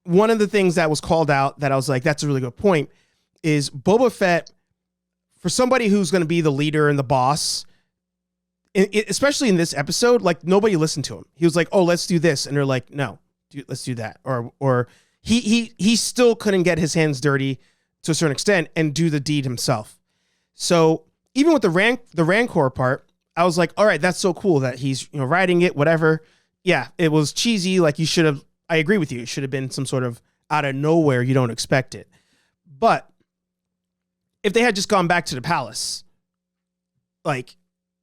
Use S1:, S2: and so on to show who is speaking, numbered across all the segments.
S1: one of the things that was called out that I was like, that's a really good point, is Boba Fett, for somebody who's going to be the leader and the boss, especially in this episode, like nobody listened to him. He was like, oh, let's do this. And they're like, no, let's do that. Or he still couldn't get his hands dirty to a certain extent and do the deed himself. So even with the Rancor part, I was like, all right, that's so cool that he's, riding it, whatever. Yeah, it was cheesy. Like I agree with you. It should have been some sort of out of nowhere. You don't expect it. But if they had just gone back to the palace, like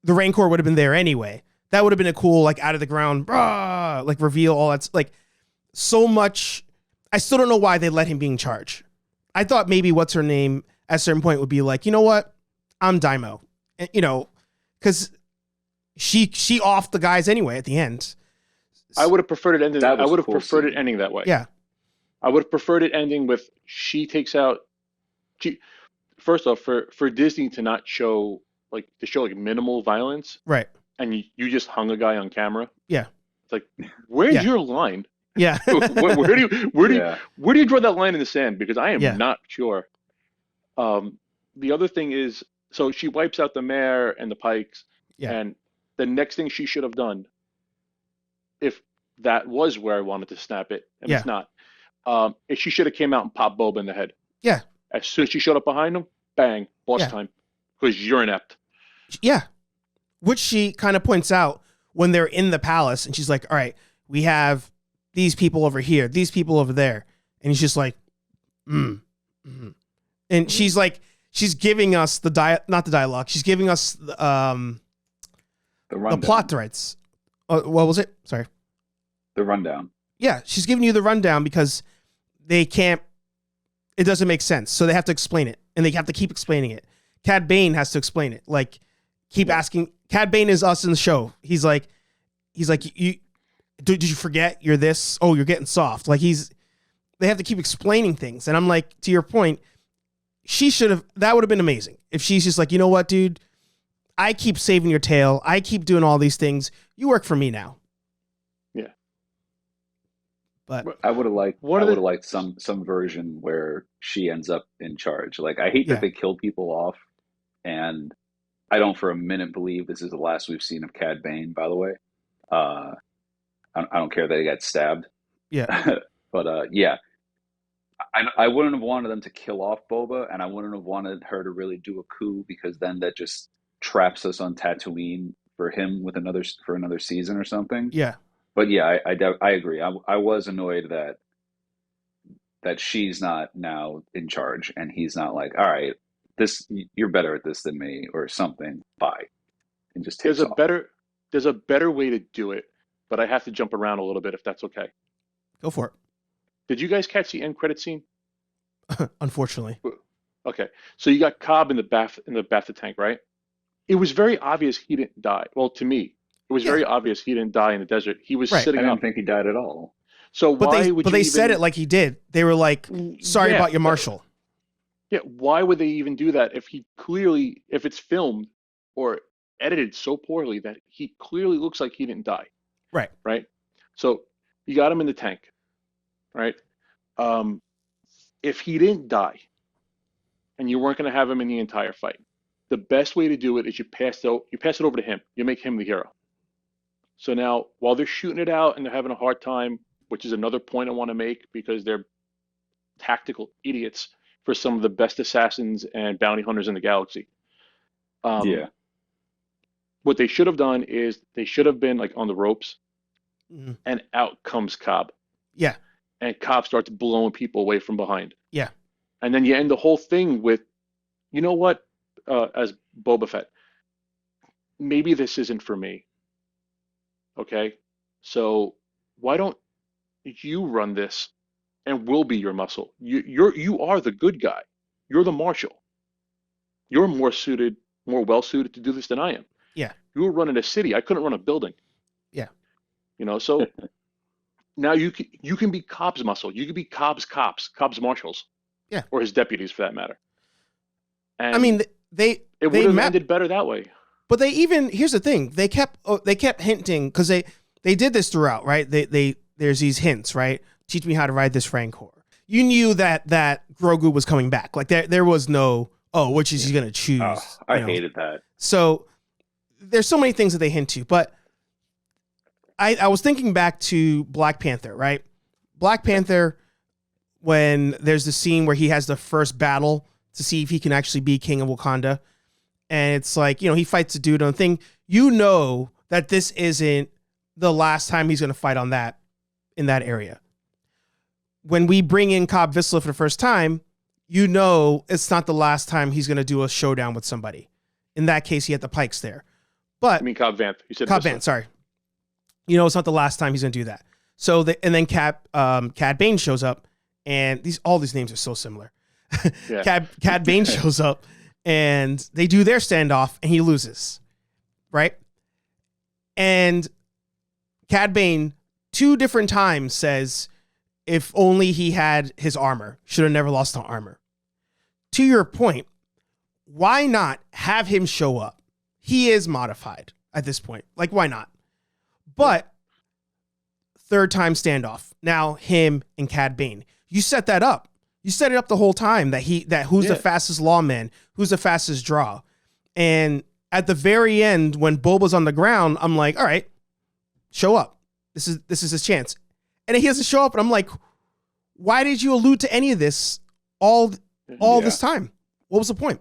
S1: the Rancor would have been there anyway. That would have been a cool, like out of the ground, like reveal, all that's like so much. I still don't know why they let him be in charge. I thought maybe what's her name at a certain point would be like, you know what? I'm Daimo, and, because she offed the guys anyway at the end.
S2: I would have preferred it ending. I would have preferred it ending that way.
S1: Yeah,
S2: I would have preferred it ending with she takes out. First off, for Disney to not show like minimal violence,
S1: right?
S2: And you just hung a guy on camera.
S1: Yeah,
S2: it's like, where's your line?
S1: Yeah,
S2: where do you draw that line in the sand? Because I am not sure. The other thing is, so she wipes out the mayor and the Pikes, and the next thing she should have done, if that was where I wanted to snap it, and it's not, is she should have came out and popped Boba in the head.
S1: Yeah.
S2: As soon as she showed up behind him, bang, boss time, because you're inept.
S1: Yeah, which she kind of points out when they're in the palace, and she's like, all right, we have these people over here, these people over there, and he's just like, and she's like, she's giving us not the dialogue, she's giving us the plot threads. What was it? Sorry.
S3: The rundown.
S1: Yeah, she's giving you the rundown because it doesn't make sense. So they have to explain it, and they have to keep explaining it. Cad Bane has to explain it. Like, keep asking. Cad Bane is us in the show. He's like, did you forget you're this? Oh, you're getting soft. Like they have to keep explaining things. And I'm like, to your point, that would have been amazing. If she's just like, you know what, dude, I keep saving your tail. I keep doing all these things. You work for me now.
S2: Yeah.
S1: But
S3: I would have liked some version where she ends up in charge. Like, I hate that they kill people off, and I don't for a minute believe this is the last we've seen of Cad Bane, by the way. I don't care that he got stabbed.
S1: Yeah.
S3: But I wouldn't have wanted them to kill off Boba, and I wouldn't have wanted her to really do a coup, because then that just traps us on Tatooine for him for another season or something.
S1: Yeah.
S3: But yeah, I agree. I was annoyed that she's not now in charge, and he's not like, all right, you're better at this than me or something. Bye. And just takes off.
S2: There's a better way to do it, but I have to jump around a little bit if that's okay.
S1: Go for it.
S2: Did you guys catch the end credit scene?
S1: Unfortunately.
S2: Okay. So you got Cobb in the Bacta tank, right? It was very obvious he didn't die. Well, to me, it was very obvious he didn't die in the desert. He was sitting up.
S3: I didn't think he died at all.
S2: So
S1: they said it like he did. They were like, sorry about your marshal.
S2: Yeah, why would they even do that if it's filmed or edited so poorly that he clearly looks like he didn't die?
S1: Right.
S2: Right? So you got him in the tank, right? If he didn't die and you weren't going to have him in the entire fight, the best way to do it is you pass it over to him. You make him the hero. So now, while they're shooting it out and they're having a hard time, which is another point I want to make because they're tactical idiots for some of the best assassins and bounty hunters in the galaxy. What they should have done is they should have been like on the ropes, and out comes Cobb.
S1: Yeah.
S2: And Cobb starts blowing people away from behind.
S1: Yeah.
S2: And then you end the whole thing with, you know what, as Boba Fett, maybe this isn't for me. Okay? So why don't you run this and we'll be your muscle? You are the good guy. You're the marshal. You're more well suited to do this than I am.
S1: Yeah.
S2: You were running a city. I couldn't run a building.
S1: Yeah.
S2: So now you can be Cobb's muscle. You can be Cobb's marshals.
S1: Yeah.
S2: Or his deputies for that matter. And
S1: I mean, it
S2: would have ended better that way.
S1: But here's the thing. They kept hinting, because they did this throughout, right? There's these hints, right? teach me how to ride this Rancor. You knew that Grogu was coming back. Like there was no, which is he going to choose?
S3: I hated that.
S1: So there's so many things that they hint to, but I was thinking back to Black Panther, right? Black Panther, when there's the scene where he has the first battle to see if he can actually be king of Wakanda. And it's like, he fights a dude on the thing. You know that this isn't the last time he's going to fight in that area. When we bring in Cobb Vizsla for the first time, it's not the last time he's going to do a showdown with somebody. In that case, he had the Pikes there. But
S2: I mean, Cobb Vanth. You said
S1: Cobb
S2: Vizsla.
S1: Vanth, sorry. It's not the last time he's going to do that. So, then Cad Bane shows up, and all these names are so similar.
S2: Yeah.
S1: Cad Bane shows up, and they do their standoff, and he loses, right? And Cad Bane 2 different times says, if only he had his armor, should have never lost the armor. To your point, why not have him show up? He is modified at this point. Like, why not? But 3rd time standoff. Now him and Cad Bane. You set that up. You set it up the whole time that who's the fastest lawman, who's the fastest draw. And at the very end, when Boba's on the ground, I'm like, all right, show up. This is his chance. And he doesn't show up, and I'm like, why did you allude to any of this all this time? What was the point?